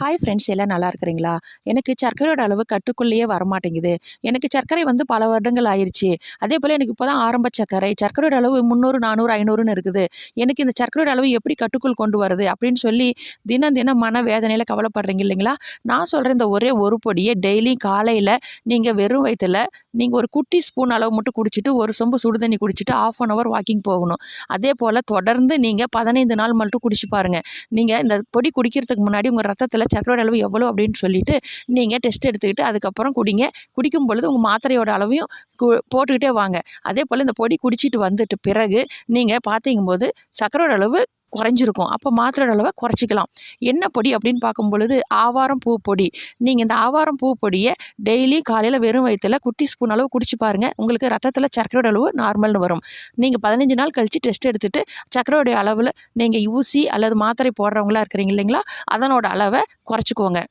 Hi friends, எல்லாம் நல்லா இருக்கிறீங்களா? எனக்கு சர்க்கரையோட அளவு கட்டுக்குள்ளேயே வரமாட்டேங்குது. எனக்கு சர்க்கரை வந்து பல வருடங்கள் ஆயிருச்சு. அதேபோல எனக்கு இப்போ தான் ஆரம்ப சர்க்கரை. சர்க்கரையோட அளவு 300, 400, 500ன்னு இருக்குது. எனக்கு இந்த சர்க்கரையோட அளவு எப்படி கட்டுக்குள் கொண்டு வரது? அப்படின்னு சொல்லி தினம் தினம் மனவேதனையில கவலைப்படுறீங்க இல்லைங்களா? நான் சொல்கிறேன், இந்த ஒரே ஒரு பொடியை டெய்லி காலையில் நீங்கள் வெறும் வயித்துல நீங்கள் ஒரு குட்டி ஸ்பூன் அளவு மட்டும் குடிச்சிட்டு, ஒரு சொம்பு சுடு தண்ணி குடிச்சிட்டு 1/2 அன் ஹவர் வாக்கிங் போகணும். அதே போல் தொடர்ந்து நீங்கள் 15 நாள் மட்டும் குடிச்சு பாருங்கள். நீங்கள் இந்த பொடி குடிக்கிறதுக்கு முன்னாடி உங்கள் ரத்தத்தில் சர்க்கரையோட அளவு எவ்வளோ அப்படின்னு சொல்லிட்டு நீங்கள் டெஸ்ட் எடுத்துக்கிட்டு அதுக்கப்புறம் குடிங்க. குடிக்கும் பொழுது உங்கள் மாத்திரையோட அளவையும் போட்டுக்கிட்டே வாங்க. அதே போல் இந்த பொடி குடிச்சிட்டு வந்துட்டு பிறகு நீங்கள் பார்த்தீங்கும்போது சர்க்கரையோட அளவு குறைஞ்சிருக்கும். அப்போ மாத்திரையோட அளவை குறைச்சிக்கலாம். என்ன பொடி அப்படின்னு பார்க்கும் பொழுது ஆவாரம் பூ பொடி. நீங்கள் இந்த ஆவாரம் பூ பொடியை டெய்லி காலையில் வெறும் வயித்துல குட்டி ஸ்பூன் அளவு குடிச்சு பாருங்கள். உங்களுக்கு ரத்தத்தில் சர்க்கரையோட அளவு நார்மல்னு வரும். நீங்கள் 15 நாள் கழித்து டெஸ்ட் எடுத்துகிட்டு சர்க்கரையோடைய அளவில் நீங்கள் ஊசி அல்லது மாத்திரை போடுறவங்களா இருக்கிறீங்க இல்லைங்களா, அதனோட அளவை குறைச்சிக்கோங்க.